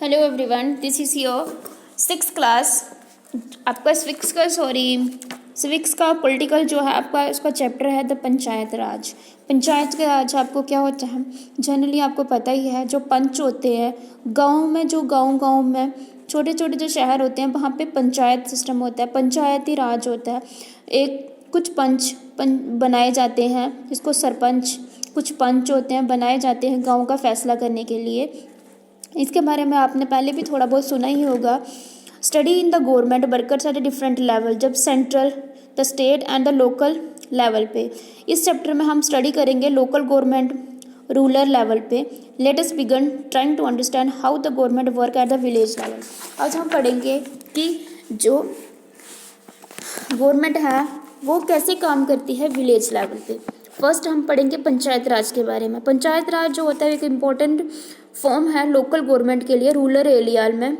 Hello everyone, this is your 6th class. आपका civics का political जो है आपका उसका चैप्टर है द पंचायत राज। पंचायत का राज आपको क्या होता है, जनरली आपको पता ही है। जो पंच होते हैं गांव में, जो गांव में छोटे छोटे जो शहर होते हैं वहाँ पे पंचायत सिस्टम होता है, पंचायती राज होता है। कुछ पंच बनाए जाते हैं, जिसको सरपंच, कुछ पंच होते हैं बनाए जाते हैं गाँव का फैसला करने के लिए। इसके बारे में आपने पहले भी थोड़ा बहुत सुना ही होगा। Study in the government workers at a different level, जब central, the state and the local level पे। इस चैप्टर में हम स्टडी करेंगे लोकल गवर्नमेंट, रूरल लेवल पे। Let us begin trying to understand how the government work at the village level. आज हम पढ़ेंगे कि जो गवर्नमेंट है वो कैसे काम करती है विलेज लेवल पे। फर्स्ट हम पढ़ेंगे पंचायत राज के बारे में। पंचायत राज जो होता है एक इम्पोर्टेंट फॉर्म है लोकल गवर्नमेंट के लिए रूरल एरिया में।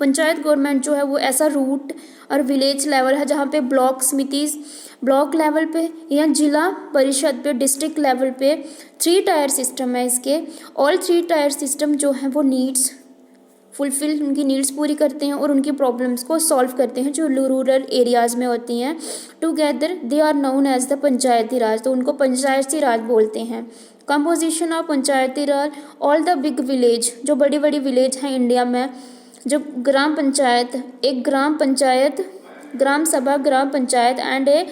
पंचायत गवर्नमेंट जो है वो ऐसा रूट और विलेज लेवल है जहाँ पे ब्लॉक समितिज, ब्लॉक लेवल पे या जिला परिषद पे, डिस्ट्रिक्ट लेवल पे 3 टायर सिस्टम है इसके। ऑल 3 टायर सिस्टम जो है वो नीड्स फुलफिल, उनकी नीड्स पूरी करते हैं और उनकी प्रॉब्लम्स को सॉल्व करते हैं जो रूरल एरियाज़ में होती हैं। Together they are known as the panchayati raj, तो उनको पंचायती राज बोलते हैं। Composition of panchayati raj, all the big village, जो बड़ी बड़ी विलेज हैं इंडिया में, जो ग्राम पंचायत, एक ग्राम पंचायत, ग्राम सभा, ग्राम पंचायत एंड ए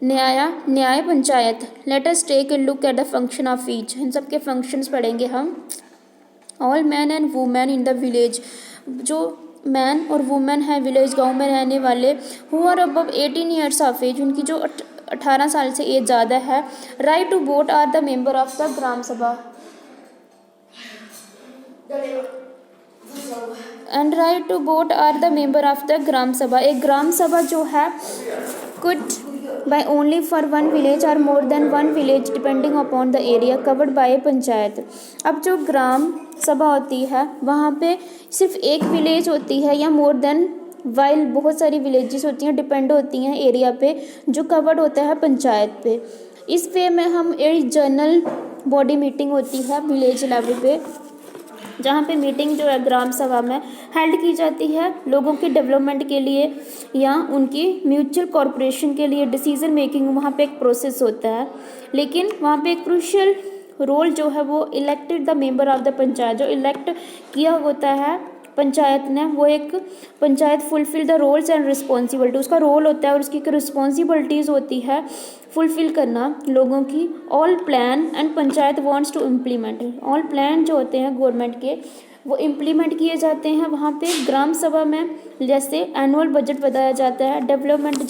न्याय panchayat. Let us take a look at the function of each. इन सब के फंक्शंस पढ़ेंगे हम। All men and women in the village, जो मैन और वुमेन है विलेज गांव में रहने वाले, who are above 18 years of age, उनकी जो 18 साल से एज ज़्यादा है। Right to vote are the member of the Gram Sabha and right to vote are the member of the Gram सभा। एक ग्राम सभा जो है could by only for one village or more than one village depending upon the area covered by a panchayat. अब जो ग्राम सभा होती है वहाँ पे सिर्फ एक विलेज होती है या मोर देन, वाइल बहुत सारी विलेजेस होती हैं, डिपेंड होती हैं एरिया पे, जो कवर्ड होता है पंचायत पे। इस वे में हम एक जनरल बॉडी मीटिंग होती है विलेज लेवल पे, जहाँ पे मीटिंग जो है ग्राम सभा में हेल्ड की जाती है लोगों के डेवलपमेंट के लिए या उनकी म्यूचुअल कॉर्पोरेशन के लिए। डिसीजन मेकिंग वहाँ पे एक प्रोसेस होता है, लेकिन वहाँ पे एक क्रूशियल रोल जो है वो elected the member of the panchayat, जो इलेक्ट किया होता है पंचायत ने, वो एक panchayat fulfil the roles and responsibility, उसका रोल होता है और उसकी रिस्पॉन्सिबिलिटीज़ होती है फुलफिल करना लोगों की। All plan and panchayat wants to implement, all plan जो होते हैं गवर्नमेंट के वो इम्प्लीमेंट किए जाते हैं वहाँ पे ग्राम सभा में। जैसे एनुअल बजट बताया जाता है, डेवलपमेंट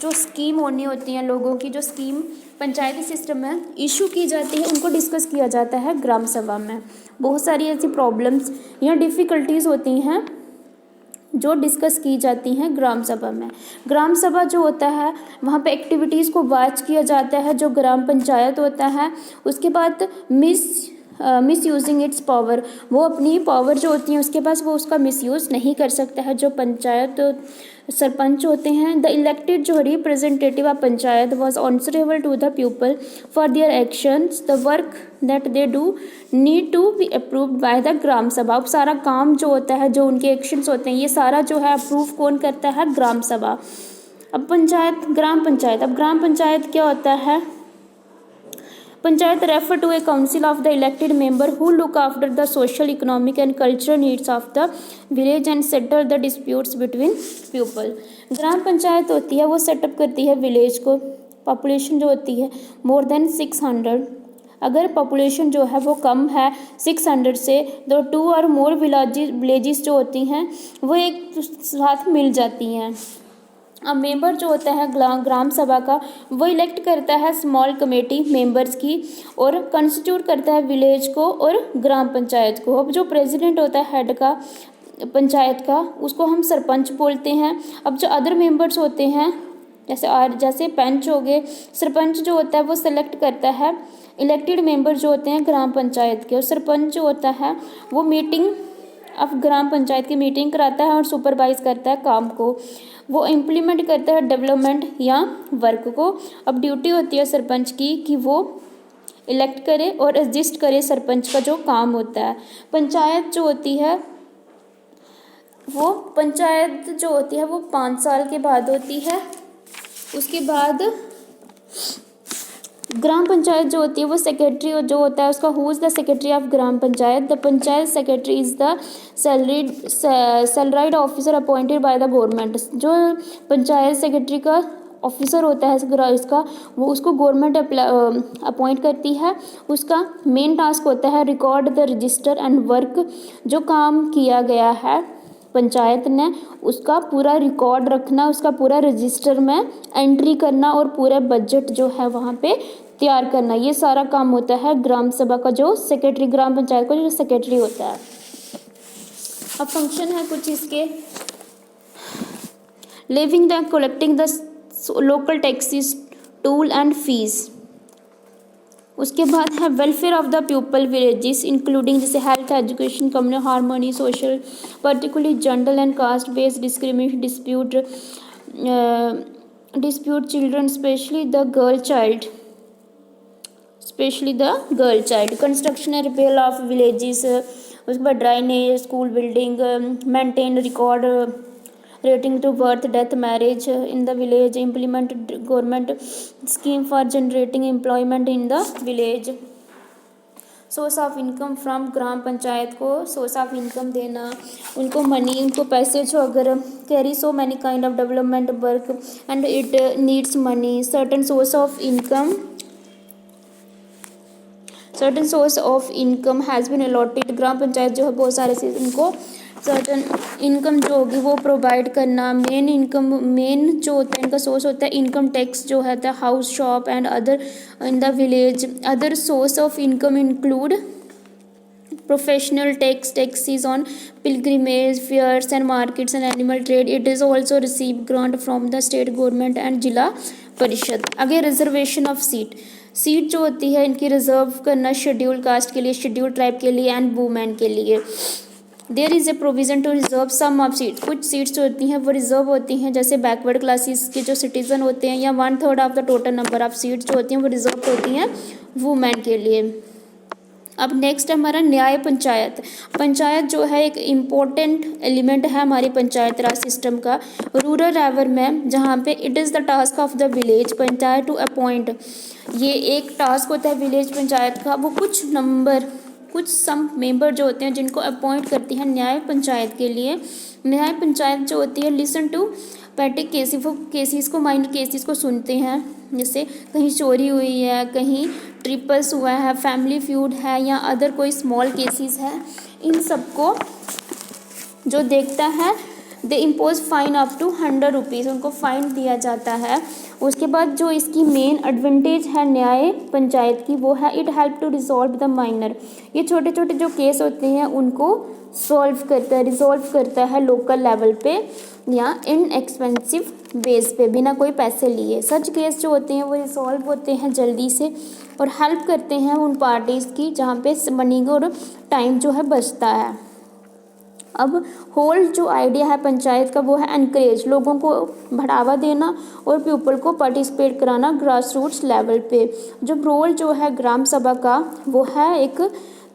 जो स्कीम होनी होती हैं लोगों की, जो स्कीम पंचायती सिस्टम में इशू की जाती है उनको डिस्कस किया जाता है ग्राम सभा में। बहुत सारी ऐसी प्रॉब्लम्स या डिफ़िकल्टीज़ होती हैं जो डिस्कस की जाती हैं ग्राम सभा में। ग्राम सभा जो होता है वहाँ पे एक्टिविटीज़ को वॉच किया जाता है जो ग्राम पंचायत होता है। उसके बाद मिस यूजिंग इट्स पावर, वो अपनी पावर जो होती है उसके पास वो उसका मिसयूज़ नहीं कर सकता है। जो पंचायत सरपंच होते हैं, द इलेक्टेड जो representative of panchayat was answerable to the people for their actions, the work that they do need to be approved by the Gram Sabha. अब सारा काम जो होता है, जो उनके एक्शंस होते हैं, ये सारा जो है अप्रूव कौन करता है? ग्राम सभा। अब पंचायत, ग्राम पंचायत, अब ग्राम पंचायत क्या होता है? Panchayat refer to a council of the elected member who look after the social, economic and cultural needs of the village and settle the disputes between people. Gram panchayat होती है वो सेटअप करती है विलेज को। पॉपुलेशन जो होती है मोर देन 600, अगर पॉपुलेशन जो है वो कम है 600 से, तो 2 और मोर विलेजेस जो होती हैं वो एक साथ मिल जाती हैं। अब मेंबर जो होता है ग्राम सभा का वो इलेक्ट करता है स्मॉल कमेटी मेंबर्स की और कंस्टिट्यूट करता है विलेज को और ग्राम पंचायत को। अब जो प्रेसिडेंट होता है हेड का पंचायत का, उसको हम सरपंच बोलते हैं। अब जो अदर मेंबर्स होते हैं जैसे पंच हो गए, सरपंच जो होता है वो सिलेक्ट करता है इलेक्टेड मेंबर जो होते हैं ग्राम पंचायत के, और सरपंच जो होता है वो मीटिंग अब ग्राम पंचायत की मीटिंग कराता है और सुपरवाइज करता है काम को, वो इम्प्लीमेंट करता है डेवलपमेंट या वर्क को। अब ड्यूटी होती है सरपंच की कि वो इलेक्ट करे और रजिस्ट करे सरपंच का जो काम होता है। पंचायत जो होती है वो 5 साल के बाद होती है। उसके बाद ग्राम पंचायत जो होती है वो सेक्रेटरी जो होता है उसका, who is the secretary of gram panchayat? The panchayat secretary is the salaried officer appointed by the government. जो पंचायत सेक्रेटरी का ऑफिसर होता है इसका, वो उसको गवर्नमेंट अपॉइंट करती है। उसका मेन टास्क होता है record the register and work. जो काम किया गया है पंचायत ने उसका पूरा रिकॉर्ड रखना, उसका पूरा रजिस्टर में एंट्री करना और पूरे बजट जो है वहाँ पे तैयार करना। ये सारा काम होता है ग्राम सभा का जो सेक्रेटरी, ग्राम पंचायत का जो सेक्रेटरी होता है। अब फंक्शन है कुछ इसके, levying the collecting the local taxes tolls and fees. उसके बाद है welfare of the people villages including जैसे health, education, communal harmony, social, particularly gender and caste based discrimination, dispute children specially the girl child, construction and repair of villages. उसके बाद drainage, school building, maintain record relating to birth, death, marriage in the village, implement government scheme for generating employment in the village, source of income from Gram panchayat को source of income देना, उनको money, उनको पैसे जो अगर carry so many kind of development work and it needs money, certain source of income has been allotted. Gram panchayat जो है बहुत सारे से उनको सर्टन इनकम जो होगी वो प्रोवाइड करना। मेन जो होता है इनका सोर्स होता है इनकम टैक्स जो है house, shop and other in the village. Other source of income include professional taxes on pilgrimage, fairs and markets and animal trade. It is also receive grant from the state government and Zila Parishad. आगे reservation of seat जो होती है इनकी reserve करना schedule caste के लिए, schedule tribe के लिए एंड वुमेन के लिए। There is a provision to reserve some of seat. कुछ सीट्स जो होती हैं वो रिजर्व होती हैं, जैसे बैकवर्ड क्लासेस के जो सिटीज़न होते हैं, या 1/3 of the total number of seats जो होती हैं वो रिजर्व होती हैं वुमेन के लिए। अब नेक्स्ट हमारा न्याय पंचायत। पंचायत जो है एक इम्पोर्टेंट एलिमेंट है हमारी पंचायत राज सिस्टम का। रूरल एवर में जहाँ पे it is the task of the village panchayat to appoint, ये एक टास्क होता है विलेज पंचायत का, वो कुछ सम मेंबर जो होते हैं जिनको अपॉइंट करती है न्याय पंचायत के लिए। न्याय पंचायत जो होती है लिसन टू पैटी केसेस, वो केसेस को, माइनर केसेस को सुनते हैं, जैसे कहीं चोरी हुई है, कहीं ट्रिपल्स हुआ है, फैमिली फ्यूड है, या अदर कोई स्मॉल केसेस है, इन सबको जो देखता है they impose fine up to 100 rupees, उनको फ़ाइन दिया जाता है। उसके बाद जो इसकी मेन एडवांटेज है न्याय पंचायत की वो है it help to resolve the minor. ये छोटे छोटे जो केस होते हैं उनको रिजॉल्व करता है लोकल लेवल पे या इनएक्सपेंसिव बेस पे, बिना कोई पैसे लिए। सच केस जो होते हैं वो रिजॉल्व होते हैं जल्दी से और हेल्प करते हैं उन पार्टीज़ की जहाँ पे मनी और टाइम जो है बचता है। अब होल जो आइडिया है पंचायत का वो है एनकरेज, लोगों को बढ़ावा देना और पीपल को पार्टिसिपेट कराना ग्रास रूट्स लेवल पे। जब रोल जो है ग्राम सभा का वो है एक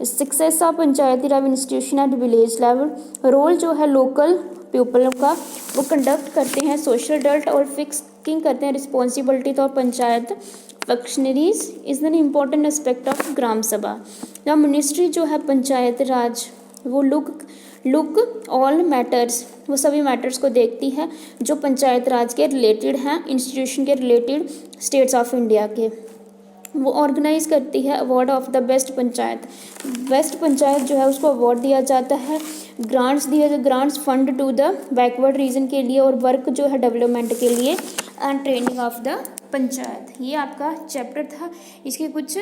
success of panchayati raj institution at village level. Role जो है लोकल पीपल का वो कंडक्ट करते हैं सोशल डल्ट और फिक्सिंग करते हैं रिस्पॉन्सिबिलिटी और panchayat functionaries is an important aspect of Gram Sabha. The ministry जो है पंचायत राज वो लुक ऑल मैटर्स, वो सभी मैटर्स को देखती है जो पंचायत राज के रिलेटेड हैं, इंस्टीट्यूशन के रिलेटेड स्टेट्स ऑफ इंडिया के। वो ऑर्गेनाइज करती है award of the best panchayat जो है उसको अवार्ड दिया जाता है। Grants fund to the backward region के लिए और वर्क जो है डेवलपमेंट के लिए and training of the panchayat. ये आपका चैप्टर था, इसके कुछ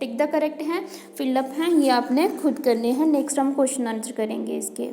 टिक द करेक्ट हैं, फिलअप हैं, ये आपने खुद करने हैं। नेक्स्ट हम क्वेश्चन आंसर करेंगे इसके।